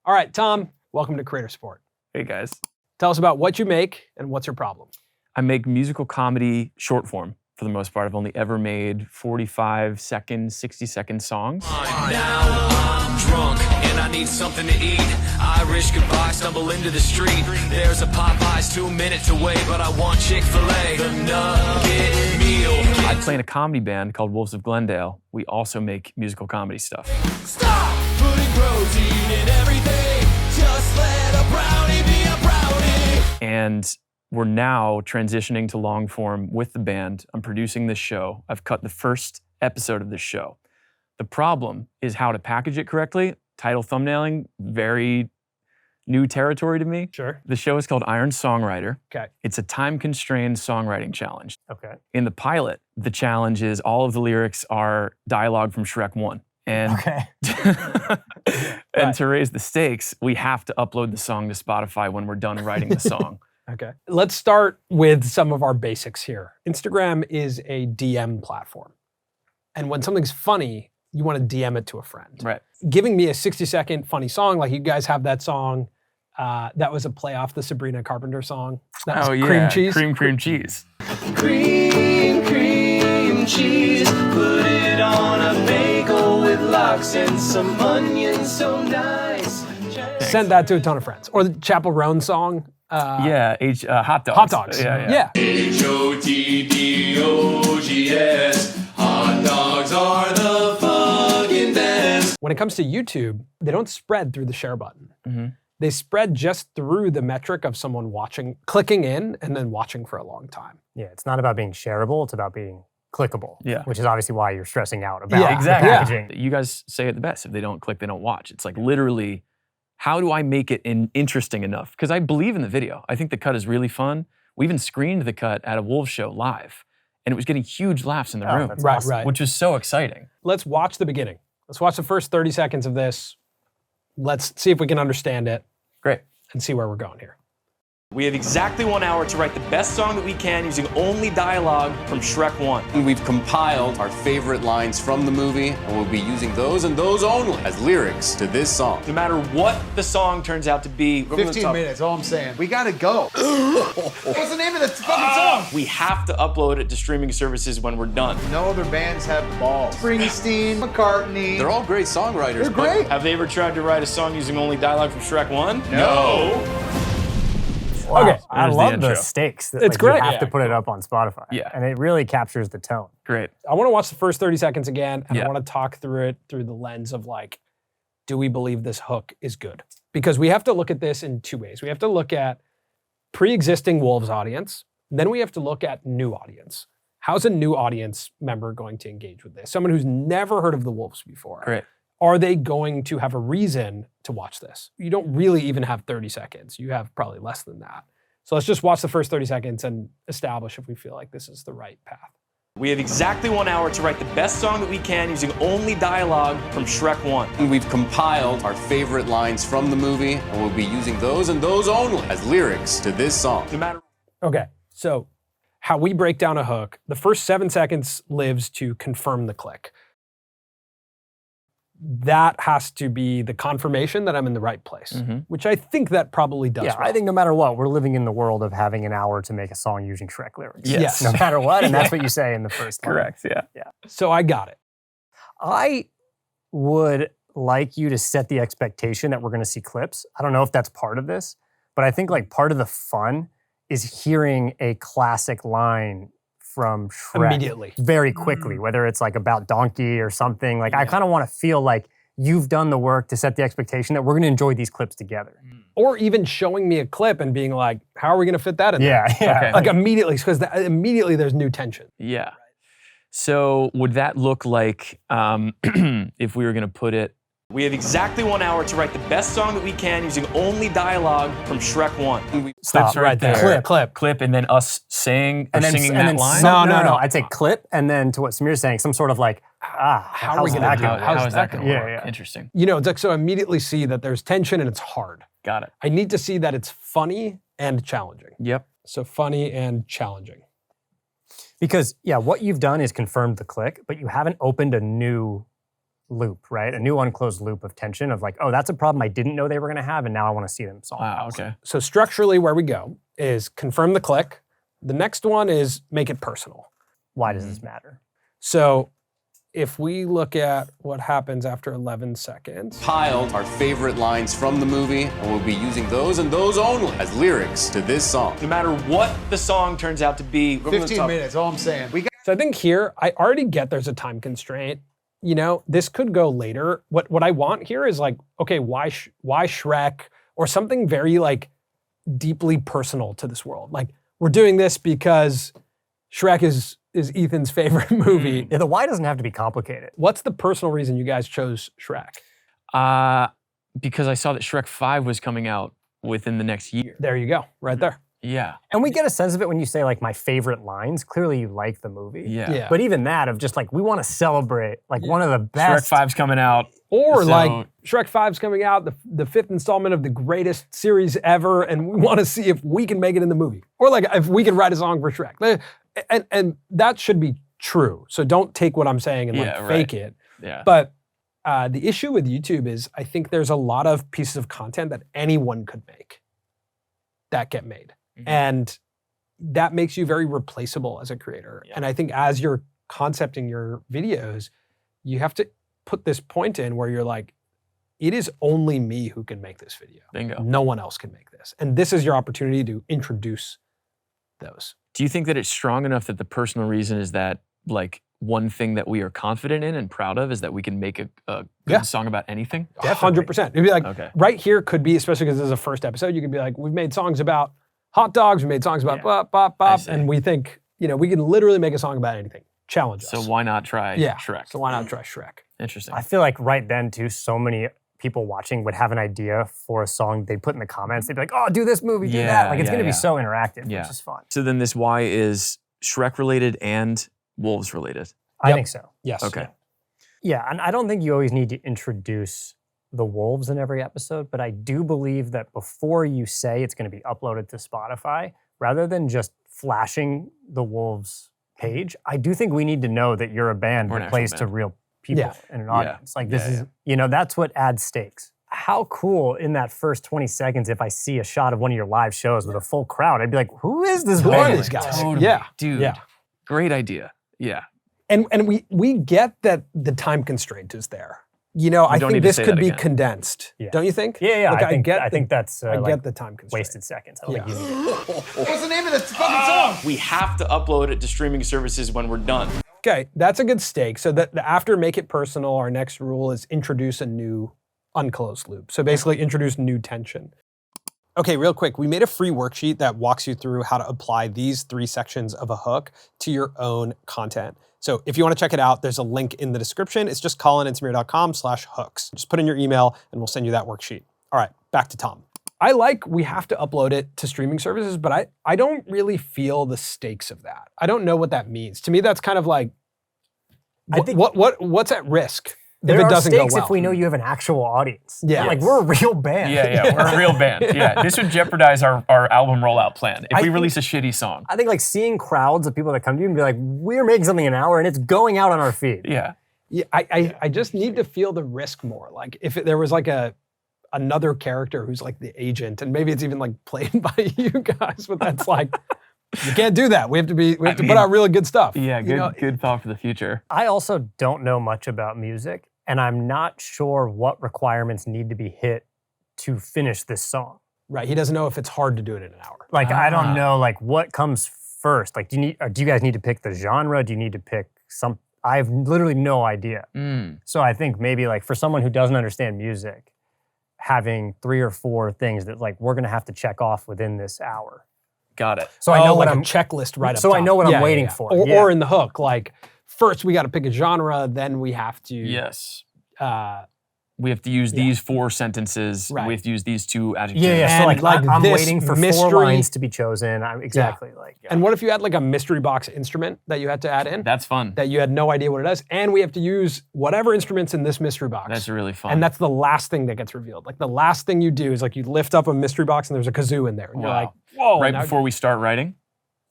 All right, Tom, welcome to Creator Support. Hey guys. Tell us about what you make and what's your problem. I make musical comedy short form for the most part. I've only ever made 45-second, 60-second songs. Now I'm drunk and I need something to eat. Irish goodbye, stumble into the street. There's a Popeyes 2 minutes away, but I want Chick-fil-A. The nugget meal. I play in a comedy band called Wolves of Glendale. We also make musical comedy stuff. Stop putting protein in everything. Just let a brownie be a brownie. And we're now transitioning to long form with the band. I'm producing this show. I've cut the first episode of this show. The problem is how to package it correctly. Title thumbnailing, very new territory to me. Sure. The show is called Iron Songwriter. Okay. It's a time-constrained songwriting challenge. Okay. In the pilot, the challenge is all of the lyrics are dialogue from Shrek 1. And, and to raise the stakes, we have to upload the song to Spotify when we're done writing the song. Okay. Let's start with some of our basics here. Instagram is a DM platform. And when something's funny, you want to DM it to a friend. Right. Giving me a 60-second funny song, like you guys have that song, that was a play off the Sabrina Carpenter song. That was Cream Cheese. Cream cheese. Cream cheese. Put it on a bagel with lox and some onions, so nice. Send that to a ton of friends. Or the Chapel Roan song. Hot dogs. Hot dogs. Yeah. HOTDOGS. Hot dogs are the fucking best. When it comes to YouTube, they don't spread through the share button. Mm-hmm. They spread just through the metric of someone watching, clicking in, and then watching for a long time. Yeah, it's not about being shareable, it's about being clickable. Yeah. Which is obviously why you're stressing out about Yeah, exactly. packaging. You guys say it the best. If they don't click, they don't watch. It's like literally, how do I make it interesting enough? Because I believe in the video. I think the cut is really fun. We even screened the cut at a Wolves show live, and it was getting huge laughs in the room. That's awesome. Right. Which was so exciting. Let's watch the beginning. Let's watch the first 30 seconds of this. Let's see if we can understand it Great. and see where we're going here. We have exactly 1 hour to write the best song that we can using only dialogue from Shrek 1. And we've compiled our favorite lines from the movie, and we'll be using those and those only as lyrics to this song. No matter what the song turns out to be, 15 minutes, all I'm saying. We gotta go. What's the name of the fucking song? we have to upload it to streaming services when we're done. No other bands have the balls. Springsteen, McCartney. They're all great songwriters. They're great. Have they ever tried to write a song using only dialogue from Shrek 1? No. Wow. Okay. I There's the love the intro. stakes that It's great. you have Yeah, to put it up on Spotify. Yeah. And it really captures the tone. Great. I want to watch the first 30 seconds again, and I Yeah. want to talk through it through the lens of like, do we believe this hook is good? Because we have to look at this in two ways. We have to look at pre-existing Wolves audience, then we have to look at new audience. How's a new audience member going to engage with this? Someone who's never heard of the Wolves before. Great. Are they going to have a reason to watch this? You don't really even have 30 seconds. You have probably less than that. So let's just watch the first 30 seconds and establish if we feel like this is the right path. We have exactly 1 hour to write the best song that we can using only dialogue from Shrek 1. And we've compiled our favorite lines from the movie, and we'll be using those and those only as lyrics to this song. No matter. Okay, so how we break down a hook, the first 7 seconds lives to confirm the click. That has to be the confirmation that I'm in the right place, which I think that probably does. Yeah, well. I think no matter what, we're living in the world of having an hour to make a song using Shrek lyrics. Yes. No matter what, and that's what you say in the first line. Correct, yeah. So I got it. I would like you to set the expectation that we're going to see clips. I don't know if that's part of this, but I think like part of the fun is hearing a classic line from Shrek Immediately. very quickly, whether it's like about donkey or something. Like I kind of want to feel like you've done the work to set the expectation that we're going to enjoy these clips together. Or even showing me a clip and being like, how are we going to fit that in there? Yeah. Okay. Like immediately, because immediately there's new tension. Yeah. So would that look like, if we were going to put it, we have exactly 1 hour to write the best song that we can using only dialogue from Shrek 1. And we Stop right there. Clip. And then us saying or singing that line? No. I'd say clip, and then to what Samir's saying, some sort of like, how are we how's gonna that do going? it? How is that going to Yeah, work? yeah. Interesting. You know, it's like, so I immediately see that there's tension and it's hard. Got it. I need to see that it's funny and challenging. Yep. So funny and challenging. Because, yeah, what you've done is confirmed the click, but you haven't opened a new loop, right? A new unclosed loop of tension of like, oh, that's a problem I didn't know they were going to have, and now I want to see them solve. Wow, it. okay. So structurally, where we go is confirm the click. The next one is make it personal. Why does this matter? So if we look at what happens after 11 seconds, Piled our favorite lines from the movie, and we'll be using those and those only as lyrics to this song. No matter what the song turns out to be, we're gonna 15 talk- minutes, all I'm saying. We got so I think here, I already get there's a time constraint. You know, this could go later. What I want here is like, okay, why Shrek, or something very like deeply personal to this world. Like, we're doing this because Shrek is Ethan's favorite movie. Yeah, the why doesn't have to be complicated. What's the personal reason you guys chose Shrek? Because I saw that Shrek 5 was coming out within the next year. There you go, right there. Yeah. And we get a sense of it when you say like my favorite lines. Clearly you like the movie. Yeah. Yeah. But even that of just like, we want to celebrate like one of the Shrek best. 5's coming out. Or So- like Shrek 5's coming out, the fifth installment of the greatest series ever, and we want to see if we can make it in the movie. Or like if we can write a song for Shrek. And that should be true. So don't take what I'm saying and like Yeah, fake right. it. Yeah. But the issue with YouTube is I think there's a lot of pieces of content that anyone could make that get made. Mhm. And that makes you very replaceable as a creator. Yeah. And I think as you're concepting your videos, you have to put this point in where you're like, it is only me who can make this video. Bingo. No one else can make this. And this is your opportunity to introduce those. Do you think that it's strong enough that the personal reason is that like one thing that we are confident in and proud of is that we can make a good Yeah. song about anything? 100%. It'd be like, Okay. right here could be, especially because this is a first episode, you could be like, we've made songs about hot dogs, we made songs about Yeah. bop, bop, I bop, see. and we think, you know, we can literally make a song about anything. Challenge us. So why not try yeah. Shrek? So why not try Shrek? Interesting. I feel like right then too, so many people watching would have an idea for a song they'd put in the comments. They'd be like, oh, do this movie, do Yeah, that. Like it's yeah, going to yeah. be so interactive, Yeah. which is fun. So then this why is Shrek related and Wolves related? I Yep. think so. Yes. Okay. Yeah, and I don't think you always need to introduce the wolves in every episode, but I do believe that before you say it's going to be uploaded to Spotify, rather than just flashing the wolves page, I do think we need to know that you're a band We're an that actual plays to band. real people Yeah. and an Yeah. audience. Like this Yeah, is, you know, that's what adds stakes. How cool in that first 20 seconds if I see a shot of one of your live shows with a full crowd, I'd be like, who is this Who are band? these guys? Totally. Yeah. Dude. Yeah. Great idea. Yeah. And we get that the time constraint is there. You know, I don't think need to this say could that be again. condensed. Yeah. Don't you think? Yeah, Like, I think the- that's I like get the time constraint. wasted seconds. I don't Yeah. think you need it. What's the name of this fucking song? We have to upload it to streaming services when we're done. Okay, that's a good stake. So that after make it personal, our next rule is introduce a new unclosed loop. So basically introduce new tension. Okay, real quick, we made a free worksheet that walks you through how to apply these 3 sections of a hook to your own content. So if you want to check it out, there's a link in the description. It's just colinandsamir.com/hooks. Just put in your email and we'll send you that worksheet. All right, back to Tom. I like we have to upload it to streaming services, but I don't really feel the stakes of that. I don't know what that means. To me, that's kind of like, I think- what's at risk There if it are doesn't stakes go well? if we know you have an actual audience. Yeah. Like we're a real band. Yeah, we're a real band. Yeah, this would jeopardize our album rollout plan if I we think- release a shitty song. I think like seeing crowds of people that come to you and be like, we're making something in an hour and it's going out on our feed. Yeah. Yeah, I just need to feel the risk more. Like if there was like another character who's like the agent, and maybe it's even like played by you guys, but that's like you can't do that. We have to put mean, out really good stuff. Yeah, You good know? good thought for the future. I also don't know much about music, and I'm not sure what requirements need to be hit to finish this song. Right. He doesn't know if it's hard to do it in an hour. Like I Ah. don't know like what comes first. Like do you guys need to pick the genre? Do you need to pick some? I have literally no idea. So I think maybe like for someone who doesn't understand music, having 3 or 4 things that like we're gonna have to check off within this hour. Got it. So I know what like I'm a checklist right up so I top. know what I'm Yeah, waiting yeah. for. Or, Yeah. or in the hook, like first we got to pick a genre, then we have to. Yes. Uh, We have to use these 4 sentences. Right. We have to use these 2 adjectives. Yeah, so And, like, like, I'm this waiting for mystery- 4 lines to be chosen. Exactly. Like and what if you had like a mystery box instrument that you had to add in? That's fun. That you had no idea what it does, and we have to use whatever instruments in this mystery box. That's really fun. And that's the last thing that gets revealed. Like the last thing you do is like you lift up a mystery box and there's a kazoo in there, and you're Wow. like, whoa! right now- before we start writing?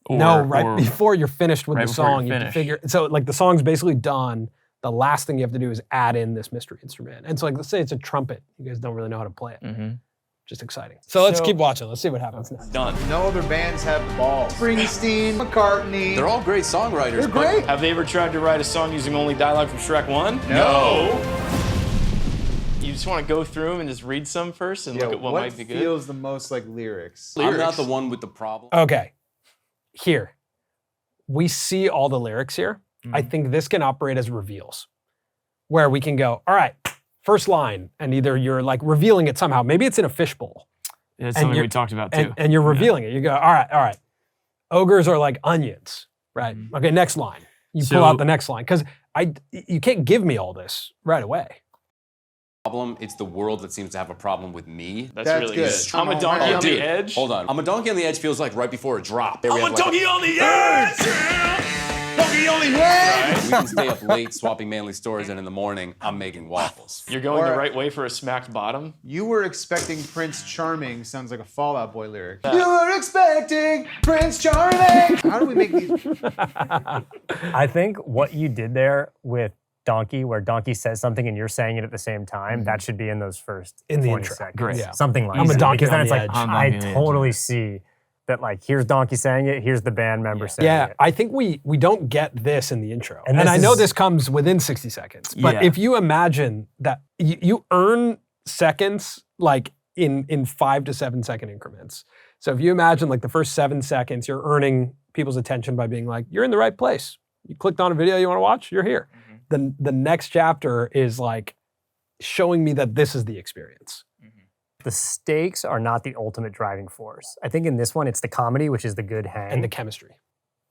no, Or- right or- before you're finished with right the before you're song, you have to finished. figure. So like the song's basically done. the last thing you have to do is add in this mystery instrument. And so like, let's say it's a trumpet. You guys don't really know how to play it. Mm-hmm. Just exciting. So let's keep watching. Let's see what happens next. Done. No other bands have the balls. Springsteen, McCartney. They're all great songwriters. They're but great. Have they ever tried to write a song using only dialogue from Shrek 1? No. You just want to go through them and just read some first and look at what might be good? feels the most like lyrics? I'm not the one with the problem. Okay, here. We see all the lyrics here. I think this can operate as reveals, where we can go, all right, first line, and either you're like revealing it somehow. Maybe it's in a fishbowl. It's And something you're- we talked about too. And you're revealing it. You go, all right. Ogres are like onions, right? Okay, next line. You pull So- out the next line. Because you can't give me all this right away. Problem. It's the world that seems to have a problem with me. That's That's really good. good. I'm a donkey Oh, on dude, the edge. Hold on. I'm a donkey on the edge feels like right before a drop. I'm a donkey on the edge! Donkey only way! We can stay up late swapping manly stories, and in the morning, I'm making waffles. You're going the Or- right way for a smacked bottom? You were expecting Prince Charming sounds like a Fall Out Boy lyric. You were expecting Prince Charming. How do we make these? I think what you did there with Donkey, where Donkey says something and you're saying it at the same time, that should be in those first In the 20 intro. seconds. Great. Yeah. Something like I'm a that. donkey Because then on it's the like, edge. I'm I donkey on the edge, totally see that, like, here's Donkey saying it, here's the band member saying Yeah, it. I think we don't get this in the intro. And And this I know is- this comes within 60 seconds. But Yeah. if you imagine that you earn seconds like in 5 to 7 second increments. So if you imagine like the first 7 seconds, you're earning people's attention by being like, you're in the right place. You clicked on a video you want to watch, you're here. The next chapter is like showing me that this is the experience. The stakes are not the ultimate driving force. I think in this one, it's the comedy, which is the good hang. And the chemistry.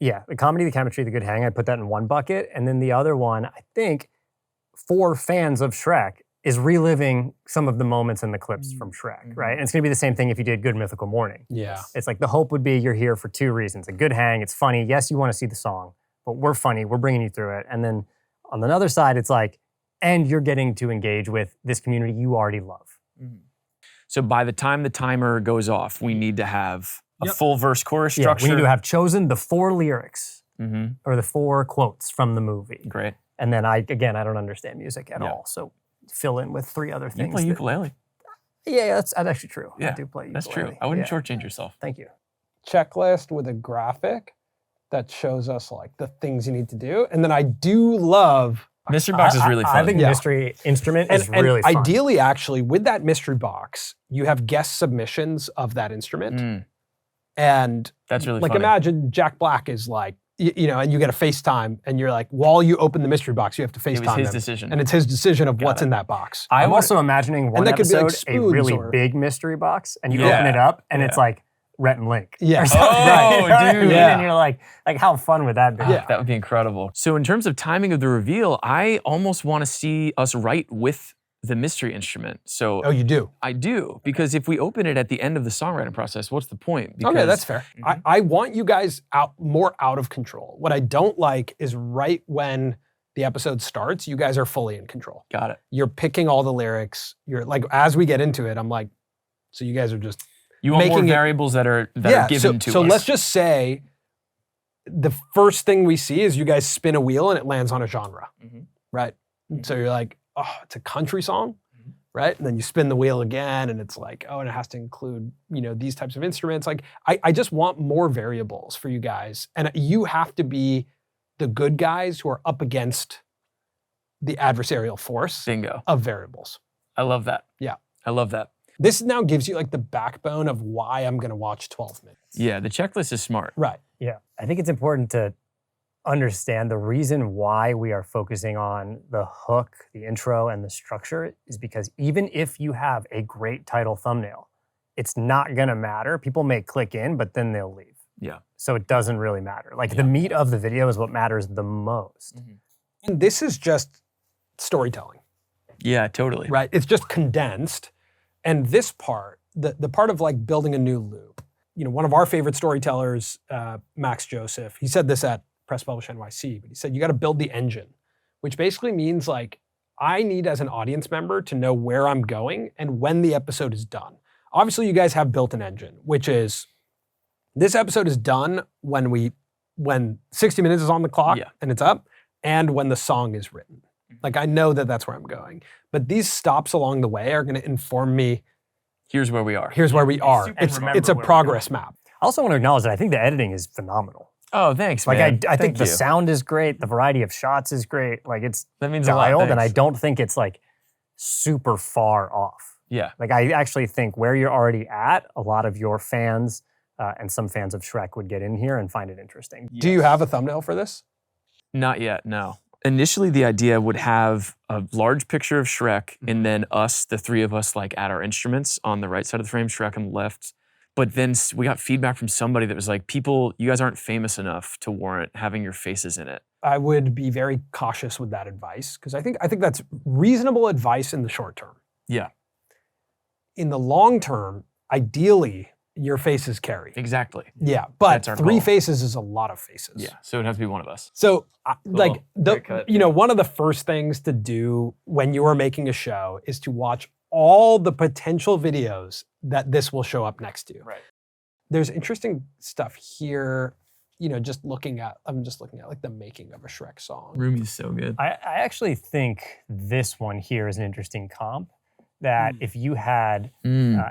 Yeah, the comedy, the chemistry, the good hang. I put that in one bucket. And then the other one, I think, for fans of Shrek, is reliving some of the moments in the clips from Shrek, right? And it's gonna be the same thing if you did Good Mythical Morning. Yeah. It's like the hope would be you're here for 2 reasons. A good hang, it's funny. Yes, you wanna see the song, but we're funny, we're bringing you through it. And then on the other side, it's like, and you're getting to engage with this community you already love. So by the time the timer goes off, we need to have a Yep. full verse chorus Yeah, structure. we need to have chosen the 4 lyrics Mhm. or the 4 quotes from the movie. Great. And then I don't understand music at Yeah. all. So fill in with 3 other You things. play that- ukulele. Yeah, that's actually true. I Yeah, do play That's true. ukulele. I wouldn't Yeah. shortchange yourself. Thank you. Checklist with a graphic that shows us like the things you need to do. And then I do love Mystery box is really fun. I think Yeah. mystery instrument and, is really and fun. ideally actually with that mystery box, you have guest submissions of that instrument. Mm, And that's really like funny. imagine Jack Black is like, you know, and you get a FaceTime and you're like, while you open the mystery box, you have to FaceTime It was his him. decision. And it's his decision of Got what's it. in that box. I'm would- also imagining one that could be like episode, a spoons really or- big mystery box, and you Yeah. open it up, and it's Yeah. like Rhett and Link. Yeah. Or something, Oh, you know what I dude. mean? Yeah. And you're like how fun would that be? Yeah. That would be incredible. So in terms of timing of the reveal, I almost want to see us write with the mystery instrument. So Oh, you do? I do, because if we open it at the end of the songwriting process, what's the point? Okay, Because- that's fair. I want you guys more out of control. What I don't like is right when the episode starts, you guys are fully in control. Got it. You're picking all the lyrics. You're like, as we get into it, I'm like, so you guys are just You want more Making it- variables that are given to so us. let's just say the first thing we see is you guys spin a wheel and it lands on a genre, right? So you're like, oh, it's a country song, right? And then you spin the wheel again and it's like, oh, and it has to include, you know, these types of instruments. Like, I just want more variables for you guys. And you have to be the good guys who are up against the adversarial force Bingo. of variables. I love that. Yeah. I love that. This now gives you like the backbone of why I'm gonna watch 12 minutes. Yeah, the checklist is smart. Right. Yeah, I think it's important to understand the reason why we are focusing on the hook, the intro, and the structure is because even if you have a great title thumbnail, it's not gonna matter. People may click in, but then they'll leave. Yeah. So it doesn't really matter. Like the meat of the video is what matters the most. And this is just storytelling, Yeah, totally. right? It's just condensed. And this part, the part of like building a new loop, you know, one of our favorite storytellers, Max Joseph, he said this at Press Publish NYC, but he said, you got to build the engine, which basically means like, I need as an audience member to know where I'm going and when the episode is done. Obviously, you guys have built an engine, which is this episode is done when 60 minutes is on the clock Yeah. and it's up, and when the song is written. Like I know that that's where I'm going. But these stops along the way are going to inform me, Here's where we are. here's where we are. super- remember It's a where we're progress map. I also want to acknowledge that I think the editing is phenomenal. Oh, thanks, Like man. I think Thank the you. sound is great. The variety of shots is great. Like it's That means a lot. dialed, and I Thanks. don't think it's like super far off. Yeah. Like I actually think where you're already at, a lot of your fans and some fans of Shrek would get in here and find it interesting. Do you have a thumbnail for this? Not yet, no. Initially, the idea would have a large picture of Shrek and then us, the three of us, like at our instruments on the right side of the frame, Shrek on the left. But then we got feedback from somebody that was like, people, you guys aren't famous enough to warrant having your faces in it. I would be very cautious with that advice because I think that's reasonable advice in the short term. Yeah, In the long term, ideally, your faces carry. exactly. Yeah, but That's our 3 goal. faces is a lot of faces. Yeah, so it'd have to be one of us. So, like, great cut, one of the first things to do when you are making a show is to watch all the potential videos that this will show up next to. Right. There's interesting stuff here. I'm just looking at like the making of a Shrek song. Roomy's so good. I actually think this one here is an interesting comp that if you had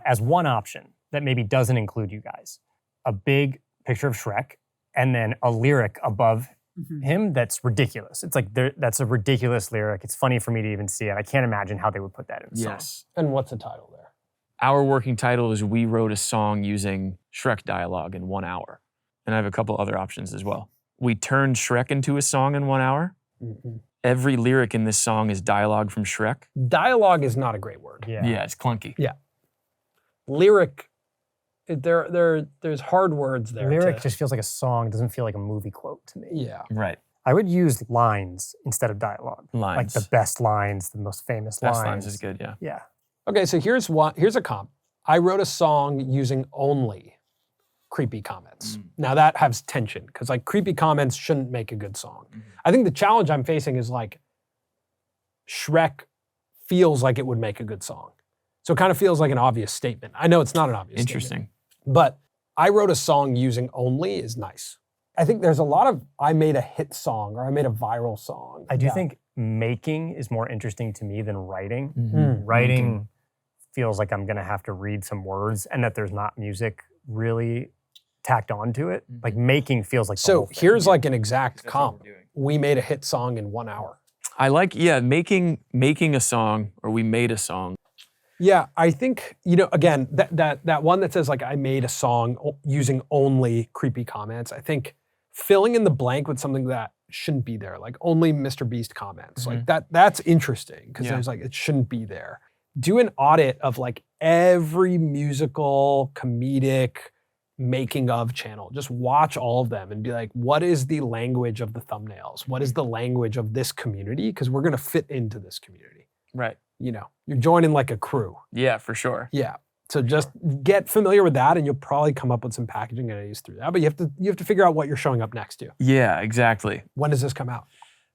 as one option that maybe doesn't include you guys, a big picture of Shrek and then a lyric above him that's ridiculous. It's like that's a ridiculous lyric. It's funny for me to even see it. I can't imagine how they would put that in a song. Yes. And what's the title there? Our working title is We Wrote a Song Using Shrek Dialogue in 1 hour. And I have a couple other options as well. We turned Shrek into a song in 1 hour. Every lyric in this song is dialogue from Shrek. Dialogue is not a great word. Yeah. It's clunky. Lyric, there's hard words there. Lyric to- just feels like a song. It doesn't feel like a movie quote to me. yeah. Right. I would use lines instead of dialogue. Lines. Like the best lines, the most famous Best lines. lines is good, yeah. Yeah. Okay, so here's a comp. I wrote a song using only creepy comments. Now that has tension because like creepy comments shouldn't make a good song. I think the challenge I'm facing is like Shrek feels like it would make a good song. So it kind of feels like an obvious statement. I know it's not an obvious statement. Interesting. But I wrote a song using only is nice. I think there's a lot of I made a hit song or I made a viral song. I do Yeah. think making is more interesting to me than writing. Mm. Writing feels like I'm going to have to read some words and that there's not music really tacked onto it. Like making feels like the whole So thing. here's like an exact what comp. we're doing. We made a hit song in 1 hour. I like, making a song or we made a song. Yeah, I think, again, that one that says like I made a song using only creepy comments, I think filling in the blank with something that shouldn't be there, like only Mr. Beast comments, like that's interesting because Yeah. there's like, it shouldn't be there. Do an audit of like every musical, comedic, making of channel. Just watch all of them and be like, what is the language of the thumbnails? What is the language of this community? Because we're going to fit into this community. Right. You're joining like a crew. Yeah, for sure. Yeah. So just get familiar with that and you'll probably come up with some packaging ideas through that. But you have to figure out what you're showing up next to. Yeah, exactly. When does this come out?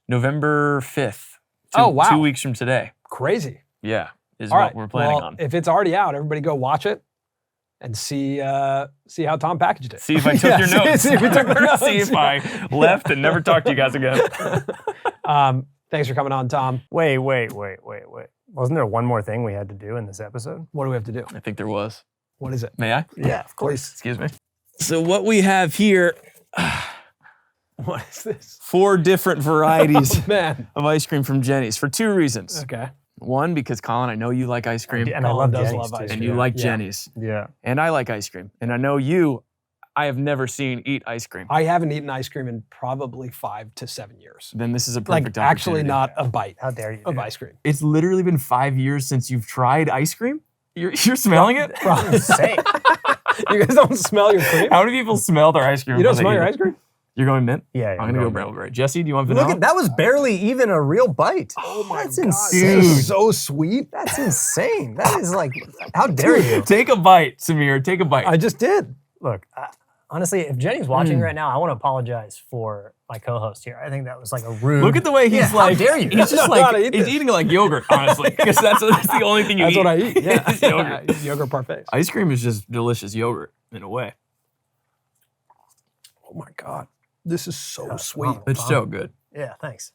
November 5th. Oh, wow. 2 weeks from today. Crazy. Yeah, is All what right. we're planning well, on. If it's already out, everybody go watch it and see how Tom packaged it. See if I took your notes. See if you took your notes. See if I left and never talked to you guys again. Thanks for coming on, Tom. Wait. Wasn't there one more thing we had to do in this episode? What do we have to do? I think there was. What is it? May I? Yeah, of course. Excuse me. So what we have here, What is this? 4 different varieties Man. of ice cream from Jenny's for 2 reasons. Okay. One, because Colin, I know you like ice cream. And I Colin love does Jenny's love too. ice And cream. you like Yeah. Jenny's. Yeah. And I like ice cream. And I know I have never seen eat ice cream. I haven't eaten ice cream in probably 5 to 7 years. Then this is a Like perfect actually opportunity. not a bite How dare you? of dude. ice cream. It's literally been 5 years since you've tried ice cream? You're smelling it? Insane. You guys don't smell your cream? How many people smell their ice cream? You don't before they smell eat your it? ice cream? You're going mint? Yeah, I'm going to go Brambleberry. Jesse, do you want vanilla? Look at that was barely even a real bite. Oh my That's God. insane. This is so sweet. That's insane. That is like, how dare you? Take a bite, Samir. Take a bite. I just did. Look, honestly, if Jenny's watching right now, I want to apologize for my co-host here. I think that was like a rude. Look at the way he's Yeah, like. how dare you? He's just No, not like eat he's this. eating like yogurt, honestly, because that's the only thing you That's eat. what I eat. Yeah. It's yogurt. Yogurt parfaits. Ice cream is just delicious yogurt in a way. Oh my God. This is so sweet. It's so good. Yeah, thanks.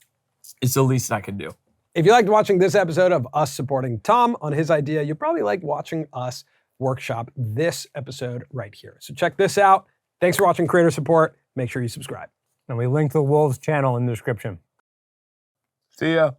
It's the least I could do. If you liked watching this episode of us supporting Tom on his idea, you probably liked watching us workshop this episode right here. So check this out. Thanks for watching Creator Support. Make sure you subscribe. And we link the Wolves channel in the description. See ya.